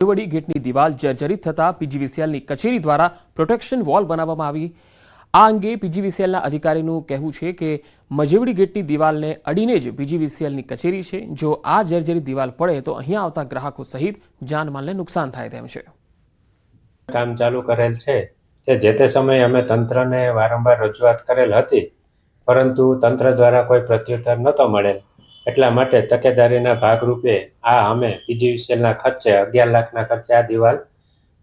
મજેવડી ગેટની દિવાલ જર્જરિત થતા પીજીવીસીએલની કચેરી દ્વારા પ્રોટેક્શન વોલ બનાવવામાં આવી। આ અંગે પીજીવીસીએલના અધિકારીનું કહેવું છે કે મજેવડી ગેટની દિવાલને અડીને જ પીજીવીસીએલની કચેરી છે। જો આ જર્જરિત દિવાલ પડે તો અહીંયા આવતા ગ્રાહકો સહિત જાનમાલને નુકસાન થાય તેમ છે। કામ ચાલુ કરેલ છે કે જે તે સમયે અમે તંત્રને વારંવાર રજૂઆત કરેલ હતી, પરંતુ તંત્ર દ્વારા કોઈ પ્રત્યુત્તર નહોતો મળેલ। એટલા માટે તકેદારીના ભાગરૂપે અમે પીજીવીસીએલના ખર્ચે 11 લાખના ખર્ચે આ દિવાલ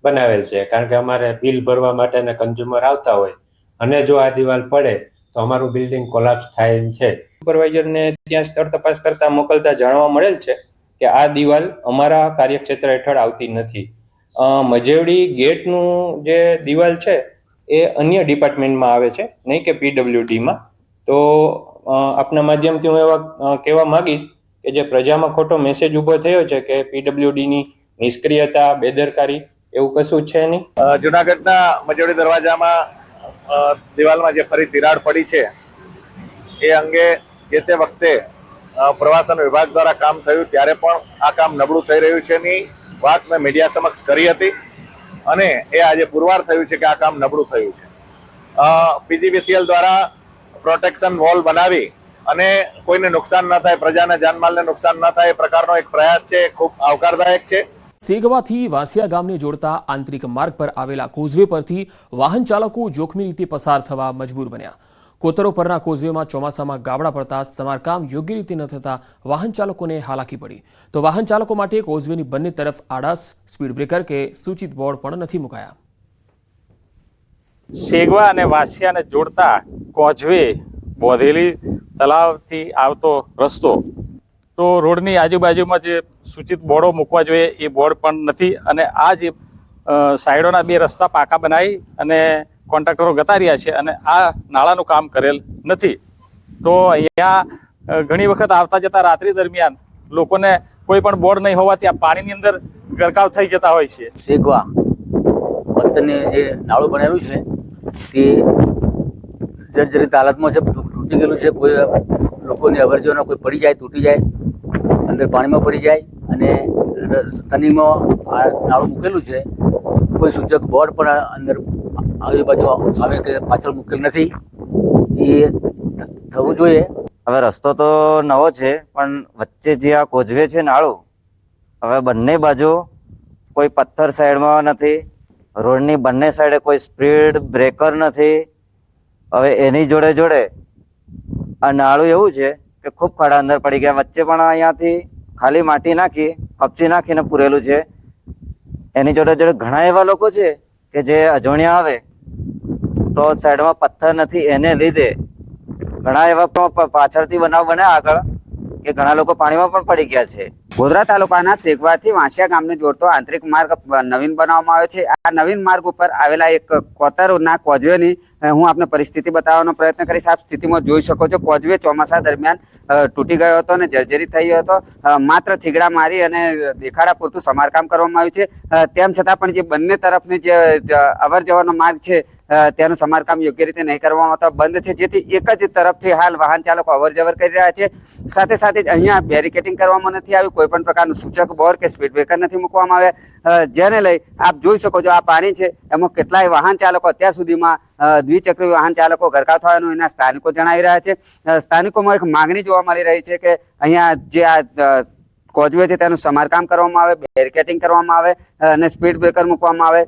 બનાવેલ છે। કારણ કે અમારે બિલ ભરવા માટે કન્ઝ્યુમર આવતા હોય અને જો આ દિવાલ પડે તો અમારું બિલ્ડિંગ કોલાપ્સ થાય એમ છે। સુપરવાઇઝરને ત્યાં સ્થળ તપાસ કરતા મોકલતા જાણવા મળેલ છે કે આ દિવાલ અમારા કાર્યક્ષેત્ર હેઠળ આવતી નથી। મજેવડી ગેટનું જે દિવાલ છે એ અન્ય ડિપાર્ટમેન્ટમાં આવે છે, નહીં કે પીડબ્લ્યુડીમાં। તો આપના માધ્યમથી હું એવા કહેવા માંગીશ કે જે પ્રજામાં ખોટો મેસેજ ઊભો થયો છે કે પીડબ્લ્યુડીની નિષ્ક્રિયતા, બેદરકારી એવું કશું છે નહીં। જુનાગઢના મજેવડી દરવાજામાં દિવાલમાં જે ફરી તિરાડ પડી છે એ અંગે જે તે વખતે પ્રવાસન વિભાગ દ્વારા કામ થયું ત્યારે પણ આ કામ નબળું થઈ રહ્યું છે ની વાત મેં મીડિયા સમક્ષ કરી હતી અને એ આજે પુરવાર થયું છે કે આ કામ નબળું થયું છે। પીજીવીસીએલ દ્વારા પ્રોટેક્શન વોલ બનાવી અને કોઈને નુકસાન ન થાય, પ્રજાના જાનમાલને નુકસાન ન થાય એ પ્રકારનો એક પ્રયાસ છે, ખૂબ આવકારદાયક છે। સેગવાથી વાંસિયા ગામને જોડતા આંતરિક માર્ગ પર આવેલા કોઝવે પરથી વાહન ચાલકો જોખમી રીતે પસાર થવા મજબૂર બન્યા। કોતરો પરના કોઝવેમાં ચોમાસામાં ગાબડા પડતા સમારકામ યોગ્ય રીતે ન થતા વાહન ચાલકોને હાલાકી પડી। તો વાહન ચાલકો માટે કોઝવેની બંને તરફ આડાસ સ્પીડ બ્રેકર કે સૂચિત બોર્ડ પણ નથી મુકાયા। સેગવા અને વાંસિયાને જોડતા કોઝવે બોધેલી તળાવથી આવતો રસ્તો, તો રોડની આજુબાજુમાં જે સૂચિત બોર્ડો મૂકવા જોઈએ એ બોર્ડ પણ નથી અને આ જે સાઈડોના 2 રસ્તા પાકા બનાવી અને કોન્ટ્રાક્ટરો ગતા રહ્યા છે અને આ નાળાનું કામ કરેલ નથી। તો અહીંયા ઘણી વખત આવતા જતા રાત્રિ દરમિયાન લોકોને કોઈ પણ બોર્ડ નહીં હોવાથી આ પાણીની અંદર ગરકાવ થઈ જતા હોય છે। સેગવા વતને જે નાળું બનેલું છે તે જર્જરિત હાલતમાં છે, તૂટી ગયેલું છે। કોઈ લોકોની અવરજવરનો કોઈ પડી જાય, તૂટી જાય, અંદર પાણીમાં પડી જાય અને ટર્નિંગમાં આ નાળું મૂકેલું છે। કોઈ સૂચક બોર્ડ પણ અંદર આજુબાજુ સામે કે પાછળ મૂકેલ નથી, એ થવું જોઈએ। હવે રસ્તો તો નવો છે પણ વચ્ચે જે આ કોઝવે છે નાળું, હવે બંને બાજુ કોઈ પથ્થર સાઈડમાં નથી, રોડની બંને સાઈડે કોઈ સ્પીડ બ્રેકર નથી। હવે એની જોડે જોડે આ નાળું એવું છે કે ખૂબ ખાડા અંદર પડી ગયા। વચ્ચે પણ અહીંયાથી ખાલી માટી નાખી, કપચી નાખીને પૂરેલું છે। એની જોડે જોડે ઘણા એવા લોકો છે કે જે અજોણ્યા આવે તો સાઈડમાં પથ્થર નથી, એને લીધે ઘણા એવા પાછળથી બનાવ બને આગળ કે ઘણા લોકો પાણીમાં પણ પડી ગયા છે। ગોધરા તાલુકાના સેગવાથી વાંસિયા ગામને જોડતો આંતરિક માર્ગ નવીન બનાવવામાં આવ્યો છે। આ નવીન માર્ગ ઉપર આવેલા એક કોતરના કોઝવેની હું આપને પરિસ્થિતિ બતાવવાનો પ્રયત્ન કરીશ। આપ સ્થિતિમાં જોઈ શકો છો, કોઝવે ચોમાસા દરમિયાન તૂટી ગયો હતો અને જર્જરિત થઈ ગયો હતો। માત્ર થીગડા મારી અને દેખાડા પૂરતું સમારકામ કરવામાં આવ્યું છે। તેમ છતાં પણ જે બંને તરફની જે અવર જવરનો માર્ગ છે તેનું સમારકામ યોગ્ય રીતે નહીં કરવામાં આવતા બંધ છે, જેથી એક જ તરફથી હાલ વાહન ચાલકો અવર જવર કરી રહ્યા છે। સાથે સાથે જ અહીંયા બેરિકેટિંગ કરવામાં નથી આવ્યું, કોઈ પણ પ્રકારનું સૂચક બોર્ડ કે સ્પીડ બ્રેકર નથી મૂકવામાં આવ્યા, જેને લઈ આપ જોઈ શકો છો આ પાણી છે એમાં કેટલાય વાહન ચાલકો અત્યાર સુધીમાં દ્વિચક્રી વાહન ચાલકો ગરકાવ થવાનું એના સ્થાનિકો જણાવી રહ્યા છે। સ્થાનિકોમાં એક માગણી જોવા મળી રહી છે કે અહીંયા જે આ કોઝવે છે તેનું સમારકામ કરવામાં આવે, બેરિકેટિંગ કરવામાં આવે અને સ્પીડ બ્રેકર મૂકવામાં આવે।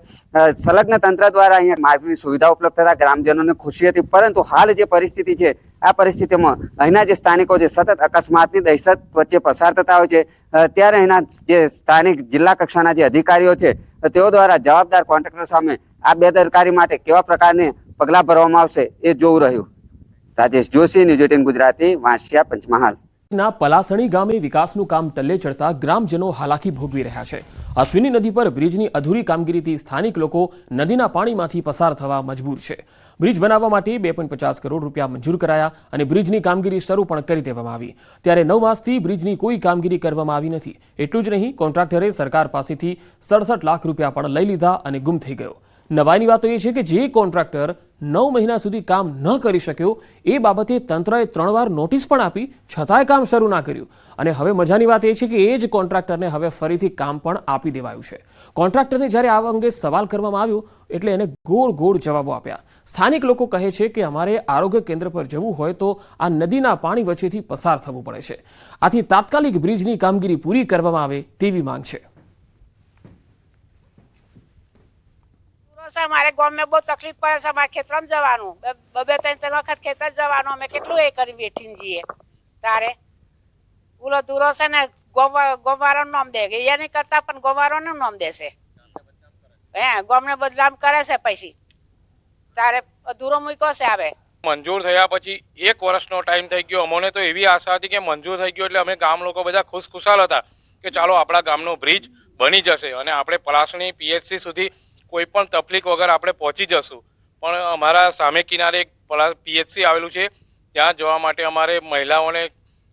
સંલગ્ન તંત્ર દ્વારા અહીંયા માર્ગની સુવિધા ઉપલબ્ધ થતા ગ્રામજનોને ખુશી હતી, પરંતુ હાલ જે પરિસ્થિતિ છે આ પરિસ્થિતિમાં અહીંના જે સ્થાનિકો છે સતત અકસ્માતની દહેશત વચ્ચે પસાર થતા હોય છે, ત્યારે અહીંના જે સ્થાનિક જિલ્લા કક્ષાના જે અધિકારીઓ છે તેઓ દ્વારા જવાબદાર કોન્ટ્રાક્ટર સામે આ બેદરકારી માટે કેવા પ્રકારની પગલાં ભરવામાં આવશે એ જોવું રહ્યું। રાજેશ જોશી, ન્યૂઝ 18 ગુજરાતી, વાંસિયા, પંચમહાલ। ના પલાસણી ગામે વિકાસનું કામ ટલ્લે ચડતા ગ્રામજનો હાલાકી ભોગવી રહ્યા છે। અશ્વિની નદી પર બ્રિજની અધૂરી કામગીરીથી સ્થાનિક લોકો નદીના પાણીમાંથી પસાર થવા મજબૂર છે। બ્રિજ બનાવવા માટે 2.50 કરોડ રૂપિયા મંજૂર કરાયા અને બ્રિજની કામગીરી શરૂ પણ કરી દેવામાં આવી, ત્યારે 9 માસથી બ્રિજની કોઈ કામગીરી કરવામાં આવી નથી। એટલું જ નહીં, કોન્ટ્રાક્ટરે સરકાર પાસેથી 67 લાખ રૂપિયા પણ લઈ લીધા અને ગુમ થઈ ગયો। નવાઈની વાત એ છે કે જે કોન્ટ્રાક્ટર 9 મહિના સુધી કામ ન કરી શક્યો એ બાબતે તંત્રએ 3 વાર નોટિસ પણ આપી છતાંય કામ શરૂ ના કર્યું અને હવે મજાની વાત એ છે કે એ જ કોન્ટ્રાક્ટરને હવે ફરીથી કામ પણ આપી દેવાયું છે. કોન્ટ્રાક્ટરને જ્યારે આ અંગે સવાલ કરવામાં આવ્યો એટલે એને ગોળ ગોળ જવાબો આપ્યા. સ્થાનિક લોકો કહે છે કે અમારે આરોગ્ય કેન્દ્ર પર જવું હોય તો આ નદીના પાણી વચ્ચેથી પસાર થવું પડે છે. આથી તાત્કાલિક બ્રિજની કામગીરી પૂરી કરવામાં આવે તેવી માંગ છે. हमारे गांव में बहुत तकलीफ पड़े છે. हमारे खेतर में जवानों बबे 3 वक्त खेतर जवानों में કેટલું એ કરી બેઠી જીએ તારે પૂરો દૂરો છે ને ગોવારો નામ દે એ નહીં કરતા પણ ગોવારો નું નામ દેશે ગામ ને બદનામ કરે છે પછી તારે અધૂરો મૂક્યો છે. આવે મંજૂર થયા પછી 1 વર્ષનો ટાઈમ થઈ ગયો. અમને તો એવી આશા હતી કે મંજૂર થઈ ગયો એટલે અમે ગામ લોકો બધા ખુશખુશાલ હતા કે ચાલો આપણા ગામનો બ્રિજ બની જશે અને આપણે પલાસણી પીએચસી સુધી કોઈ પણ તકલીફ વગર આપણે પહોંચી જશું. પણ અમારા સામે કિનારે એક પીએચસી આવેલું છે ત્યાં જવા માટે અમારે મહિલાઓને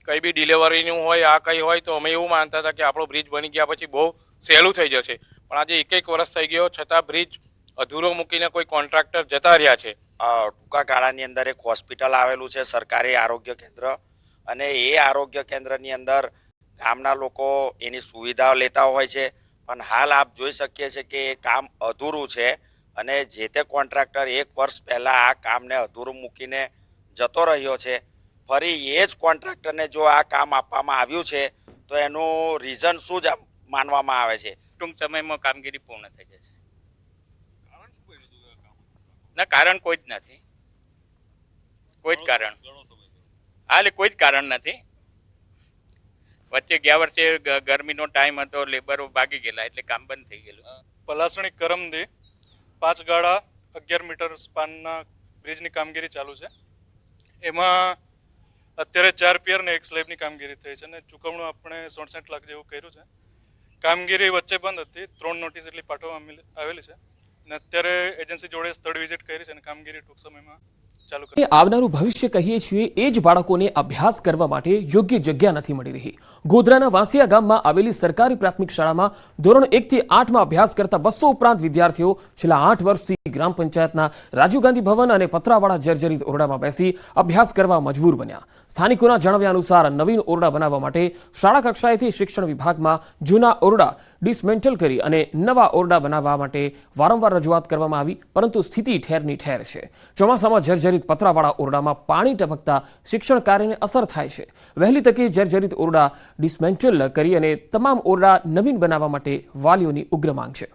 કંઈ બી ડિલિવરીનું હોય આ કંઈ હોય તો અમે એવું માનતા હતા કે આપણો બ્રિજ બની ગયા પછી બહુ સહેલું થઈ જશે. પણ આજે 1 વર્ષ થઈ ગયો છતાં બ્રિજ અધૂરો મૂકીને કોઈ કોન્ટ્રાક્ટર જતા રહ્યા છે. ટૂંકા ગાળાની અંદર એક હોસ્પિટલ આવેલું છે, સરકારી આરોગ્ય કેન્દ્ર, અને એ આરોગ્ય કેન્દ્રની અંદર ગામના લોકો એની સુવિધાઓ લેતા હોય છે. પણ હાલ આપ જોઈ શકીએ છીએ કે એ કામ અધૂરું છે અને જે તે કોન્ટ્રાક્ટર 1 વર્ષ પહેલા આ કામને અધૂરું મૂકીને જતો રહ્યો છે. ફરી એ જ કોન્ટ્રાક્ટરને જો આ કામ આપવામાં આવ્યું છે તો એનું રીઝન શું જ માનવામાં આવે છે? ટૂંક સમયમાં કામગીરી પૂર્ણ થઈ જશે. ના, કારણ કોઈ જ નથી. કોઈ જ કારણ હાલે કોઈ જ કારણ નથી. વચ્ચે ગયા વર્ષે ગરમીનો ટાઈમ હતો, લેબરો ભાગી ગયેલા એટલે કામ બંધ થઈ ગયેલું. પલાસણી કરમદી 5 ગાળા 11 મીટર સ્પાનના બ્રિજની કામગીરી ચાલુ છે. એમાં અત્યારે 4 પિયર ને 1 સ્લેબની કામગીરી થઈ છે અને ચૂકવણું આપણે 67 લાખ જેવું કર્યું છે. કામગીરી વચ્ચે બંધ હતી, 3 નોટિસ એટલી પાઠવવામાં આવેલી છે અને અત્યારે એજન્સી જોડે સ્થળ વિઝિટ કરી છે અને કામગીરી ટૂંક સમયમાં ચાલુ કરી. આવનારું ભવિષ્ય કહીએ છીએ એ જ બાળકોને અભ્યાસ કરવા માટે યોગ્ય જગ્યા નથી મળી રહી. ગોધરાના વાંસિયા ગામમાં આવેલી સરકારી પ્રાથમિક શાળામાં ધોરણ 1 થી 8 માં અભ્યાસ કરતા 200 ઉપરાંત વિદ્યાર્થીઓ છેલ્લા 8 વર્ષથી ગ્રામ પંચાયતના રાજીવ ગાંધી ભવન અને પતરાવાળા જર્જરિત ઓરડામાં બેસી અભ્યાસ કરવા મજબૂર બન્યા. સ્થાનિકોના જણાવ્યા અનુસાર નવીન ઓરડા બનાવવા માટે શાળા કક્ષાએથી શિક્ષણ વિભાગમાં જૂના ઓરડા ડિસમેન્ટલ કરી અને નવા ઓરડા બનાવવા માટે વારંવાર રજૂઆત કરવામાં આવી, પરંતુ સ્થિતિ ઠેરની ઠેર છે. ચોમાસામાં જર્જરિત પતરાવાળા ઓરડામાં પાણી ટપકતા શિક્ષણ કાર્યને અસર થાય છે. વહેલી તકે જર્જરિત ઓરડા ડિસમેન્ટલ કરી અને તમામ ઓરડા નવીન બનાવવા માટે વાલીઓની ઉગ્ર માંગ છે.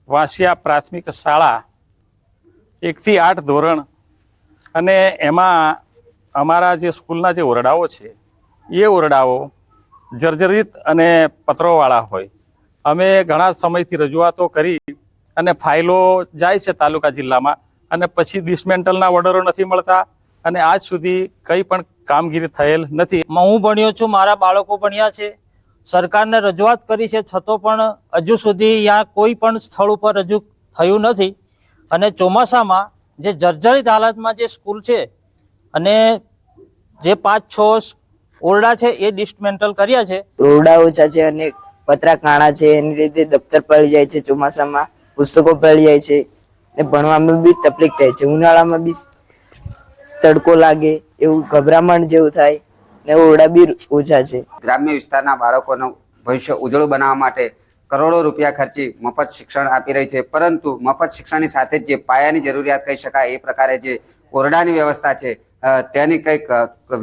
વાંસિયા પ્રાથમિક શાળા 1 થી 8 ધોરણ અને એમાં અમારા જે સ્કૂલના જે ઓરડાઓ છે એ ઓરડાઓ જર્જરિત અને પતરોવાળા હોય. અમે ઘણા સમયથી રજૂઆતો કરી અને ફાઇલો જાય છે તાલુકા જિલ્લામાં અને પછી ડિસમેન્ટલના ઓર્ડરો નથી મળતા અને આજ સુધી કંઈ પણ કામગીરી થયેલ નથી. હું ભણ્યો છું, મારા બાળકો ભણ્યા છે, સરકારને રજૂઆત કરી છે, છતાં પણ હજુ સુધી અહીંયા કોઈ પણ સ્થળ ઉપર રજૂ થયું નથી. અને ચોમાસામાં જે જર્જરિત હાલતમાં જે સ્કૂલ છે અને જે 5-6 ઓરડા છે એ ડિસમેન્ટલ કર્યા છે. ઓરડા ઓછા છે અને પતરા કાણા છે, એની રીતે દફતર પડી જાય છે, ચોમાસામાં પુસ્તકો પડી જાય છે ને ભણવામાં બી તકલીફ થાય છે. ઉનાળામાં બી તડકો લાગે એવું ગભરામણ જેવું થાય ને ઓરડા બી ઓછા છે. ગ્રામ્ય વિસ્તારના બાળકોનું ભવિષ્ય ઉજળું બનાવવા માટે કરોડો રૂપિયા ખર્ચી મફત શિક્ષણ આપી રહી છે, પરંતુ મફત શિક્ષણની સાથે જ જે પાયાની જરૂરિયાત કહી શકાય એ પ્રકારે જે ઓરડાની વ્યવસ્થા છે તેની કંઈક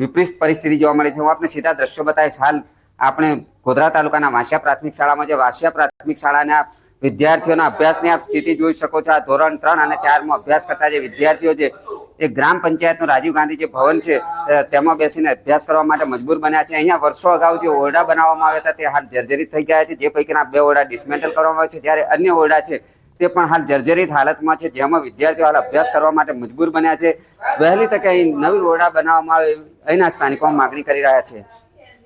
વિપરીત પરિસ્થિતિ જોવા મળે છે. હું આપને સીધા દ્રશ્યો બતાવીશ. હાલ આપણે ગોધરા તાલુકાના વાંસિયા પ્રાથમિક શાળામાં જે વાંસિયા પ્રાથમિક શાળાના વિદ્યાર્થીઓના અભ્યાસની આપ સ્થિતિ જોઈ શકો છો. આ ધોરણ 3 અને 4 માં અભ્યાસ કરતા જે વિદ્યાર્થીઓ છે એ ગ્રામ પંચાયતનું રાજીવ ગાંધી જે ભવન છે તેમાં બેસીને અભ્યાસ કરવા માટે મજબૂર બન્યા છે. અહીંયા વર્ષો અગાઉ જે ઓરડા બનાવવામાં આવ્યા હતા તે હાલ જર્જરિત થઈ ગયા છે, જે પૈકીના 2 ઓરડા ડિસમેન્ટલ કરવામાં આવ્યા છે, જ્યારે અન્ય ઓરડા છે તે પણ હાલ જર્જરિત હાલતમાં છે, જેમાં વિદ્યાર્થીઓ હાલ અભ્યાસ કરવા માટે મજબૂર બન્યા છે. વહેલી તકે અહીં નવીન ઓરડા બનાવવામાં આવે અહીંના સ્થાનિકો માંગણી કરી રહ્યા છે.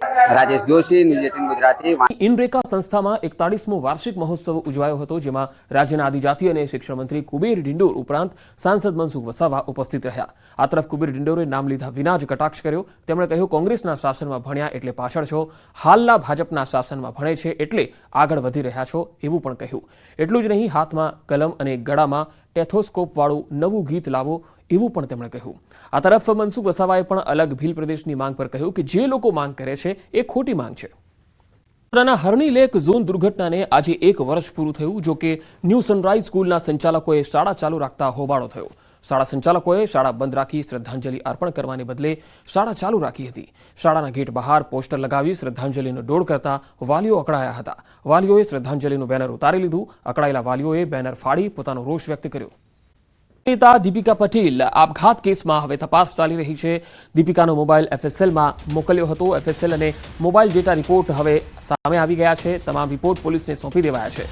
રાજેશ જોશી, ન્યૂઝ 18 ગુજરાતી. ઇનરેકા સંસ્થામાં 41મો વાર્ષિક મહોત્સવ ઉજવાયો હતો, જેમાં રાજ્યના આદિજાતિ અને શિક્ષણ મંત્રી કુબેર ડિંડોર ઉપરાંત સાંસદ મનસુખ વસાવા ઉપસ્થિત રહ્યા. આ તરફ કુબેર ડિંડોરે નામ લીધા વિના જ કટાક્ષ કર્યો. તેમણે કહ્યું, કોંગ્રેસના શાસનમાં ભણ્યા એટલે પાછળ છો, હાલના ભાજપના શાસનમાં ભણે છે એટલે આગળ વધી રહ્યા છો, એવું પણ કહ્યું. એટલું જ નહીં, હાથમાં કલમ અને ગળામાં ટેથોસ્કોપ વાળું નવું ગીત લાવો, એવું પણ તેમણે કહ્યું. આ તરફ મનસુખ વસાવાએ પણ અલગ ભીલ પ્રદેશની માંગ પર કહ્યું કે જે લોકો માંગ કરે છે એ ખોટી માંગ છે. વડોદરાના હરણી લેક ઝોન દુર્ઘટનાને આજે 1 વર્ષ પૂરું થયું. જો કે ન્યૂ સનરાઈઝ સ્કૂલના સંચાલકોએ શાળા ચાલુ રાખતા હોબાળો થયો. શાળા સંચાલકોએ શાળા બંધ રાખી શ્રદ્ધાંજલિ અર્પણ કરવાને બદલે શાળા ચાલુ રાખી હતી. શાળાના ગેટ બહાર પોસ્ટર લગાવી શ્રદ્ધાંજલિનો દોડ કરતા વાલીઓ અકળાયા હતા. વાલીઓએ શ્રદ્ધાંજલિનું બેનર ઉતારી લીધું. અકળાયેલા વાલીઓએ બેનર ફાડી પોતાનો રોષ વ્યક્ત કર્યો. નેતા દીપિકા પટેલ આપઘાત કેસમાં હવે તપાસ ચાલી રહી છે. દીપિકાનો મોબાઈલ FSLમાં મોકલ્યો હતો. FSL અને મોબાઈલ ડેટા રિપોર્ટ હવે સામે આવી ગયા છે. તમામ રિપોર્ટ પોલીસને સોંપી દેવાયા છે.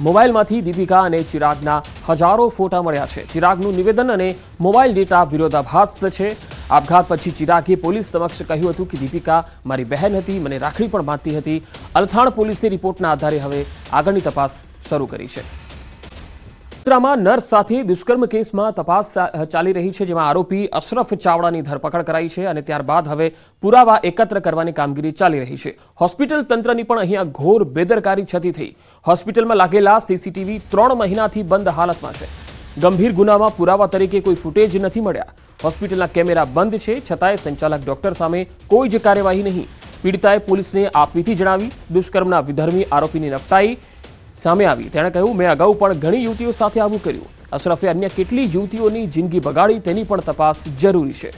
મોબાઈલમાંથી દીપિકા અને ચિરાગના હજારો ફોટા મળ્યા છે. ચિરાગનું નિવેદન અને મોબાઈલ ડેટા વિરોધાભાસ છે. આપઘાત પછી ચિરાગે પોલીસ સમક્ષ કહ્યું હતું કે દીપિકા મારી બહેન હતી, મને રાખડી પણ બાંધતી હતી. અલથાણ પોલીસે રિપોર્ટના આધારે હવે આગળની તપાસ શરૂ કરી છે. વડોદરામાં નર્સ સાથે દુષ્કર્મ કેસમાં તપાસ ચાલી રહી છે, જેમાં આરોપી અશરફ ચાવડાની ધરપકડ કરાઈ છે અને ત્યારબાદ હવે પુરાવા એકત્ર કરવાની કામગીરી ચાલી રહી છે. હોસ્પિટલ તંત્રની પણ અહીંયા ઘોર બેદરકારી છતી થઈ. હોસ્પિટલમાં લાગેલા CCTV 3 મહિનાથી બંધ હાલતમાં છે. ગંભીર ગુનામાં પુરાવા તરીકે કોઈ ફૂટેજ નથી મળ્યા. હોસ્પિટલના કેમેરા બંધ છે, છતાંય સંચાલક ડોક્ટર સામે કોઈ જ કાર્યવાહી નહીં. પીડિતાએ પોલીસને આપવીતી જણાવી. દુષ્કર્મના વિધર્મી આરોપીની નફટાઈ સામે આવી. તેણે કહ્યું, મેં અગાઉ પણ ઘણી યુવતીઓ સાથે આવું કર્યું. અશરફે અન્ય કેટલી યુવતીઓની જિંદગી બગાડી તેની પણ તપાસ જરૂરી છે.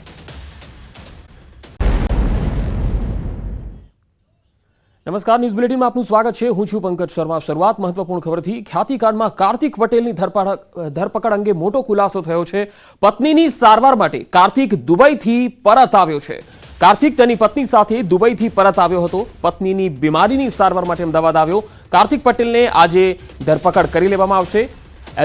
નમસ્કાર, ન્યૂઝ બુલેટિનમાં આપનું સ્વાગત છે. હું છું પંકજ શર્મા. શરૂઆત મહત્વપૂર્ણ ખબરથી. ખ્યાતિકાંડમાં કાર્તિક પટેલની ધરપકડ અંગે મોટો ખુલાસો થયો છે. પત્નીની સારવાર માટે કાર્તિક દુબઈથી પરત આવ્યો છે. કાર્તિક તેની પત્ની સાથે દુબઈથી પરત આવ્યો હતો. પત્નીની બીમારીની સારવાર માટે અમદાવાદ આવ્યો. કાર્તિક પટેલને આજે ધરપકડ કરી લેવામાં આવશે.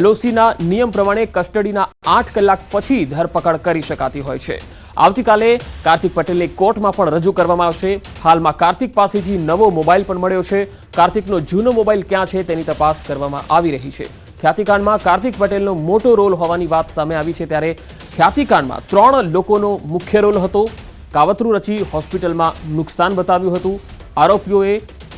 LOCના નિયમ પ્રમાણે કસ્ટડીના 8 કલાક પછી ધરપકડ કરી શકાતી હોય છે. આવતીકાલે કાર્તિક પટેલને કોર્ટમાં પણ રજૂ કરવામાં આવશે. હાલમાં કાર્તિક પાસેથી નવો મોબાઈલ પણ મળ્યો છે. કાર્તિકનો જૂનો મોબાઈલ ક્યાં છે તેની તપાસ કરવામાં આવી રહી છે. ખ્યાતિકાંડમાં કાર્તિક પટેલનો મોટો રોલ હોવાની વાત સામે આવી છે, ત્યારે ખ્યાતિકાંડમાં 3 લોકોનો મુખ્ય રોલ હતો. કાવતરું રચી હોસ્પિટલમાં નુકસાન બતાવ્યું હતું. આરોપીઓએ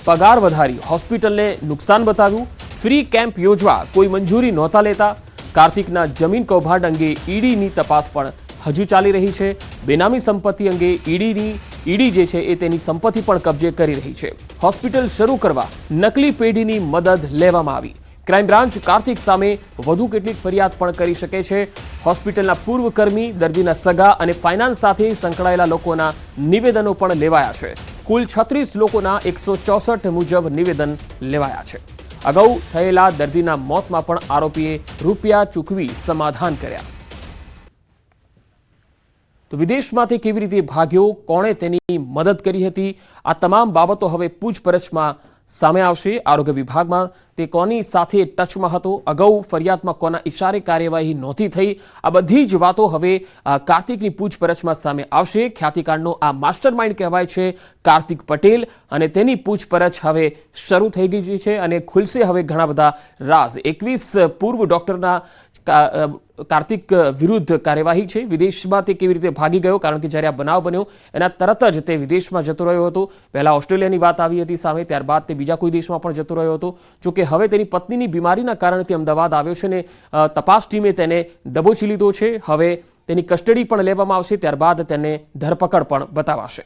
પગાર વધારી હોસ્પિટલને નુકસાન બતાવ્યું. ફ્રી કેમ્પ યોજવા કોઈ મંજૂરી નહોતા લેતા. કાર્તિકના જમીન કૌભાંડ અંગે ઈડીની તપાસ પણ હજુ ચાલી રહી છે. બેનામી સંપત્તિ અંગે ઈડી જે છે એ તેની સંપત્તિ પણ કબજે કરી રહી છે. હોસ્પિટલ શરૂ કરવા નકલી પેઢીની મદદ લેવામાં આવી. ક્રાઇમ બ્રાન્ચ કાર્તિક સામે વધુ કેટલીક ફરિયાદ પણ કરી શકે છે. હોસ્પિટલના પૂર્વ કર્મી, દર્દીના સગા અને ફાઇનાન્સ સાથે સંકળાયેલા લોકોના નિવેદનો પણ લેવાયા છે. કુલ 36 લોકોના 164 મુજબ નિવેદન લેવાયા છે. અગાઉ થયેલા દર્દીના મોતમાં પણ આરોપીએ રૂપિયા ચૂકવી સમાધાન કર્યા. તો વિદેશમાં તે કેવી રીતે ભાગ્યો, કોણે તેની મદદ કરી હતી, આ તમામ બાબતો હવે પૂછપરછમાં સામે આવશે. આરોગ્ય વિભાગમાં તે કોની સાથે ટચમાં હતો, અગાઉ ફરિયાદમાં કોના ઇશારે કાર્યવાહી નહોતી થઈ, આ બધી જ વાતો હવે કાર્તિકની પૂછપરછમાં સામે આવશે. ખ્યાતિકાંડનો આ માસ્ટરમાઇન્ડ કહેવાય છે કાર્તિક પટેલ, અને તેની પૂછપરછ હવે શરૂ થઈ ગઈ છે અને ખુલશે હવે ઘણા બધા રાઝ. 21 પૂર્વ ડોક્ટરના કાર્તિક વિરુદ્ધ કાર્યવાહી છે. વિદેશમાં તે કેવી રીતે ભાગી ગયો, કારણ કે જ્યારે આ બનાવ બન્યો એના તરત જ તે વિદેશમાં જતો રહ્યો હતો. પહેલા ઓસ્ટ્રેલિયાની વાત આવી હતી સામે, ત્યારબાદ તે બીજા કોઈ દેશમાં પણ જતો રહ્યો હતો. જોકે હવે તેની પત્નીની બીમારીના કારણે તે અમદાવાદ આવ્યો છે અને તપાસ ટીમે તેને દબોચી લીધો છે. હવે તેની કસ્ટડી પણ લેવામાં આવશે, ત્યારબાદ તેને ધરપકડ પણ બતાવાશે.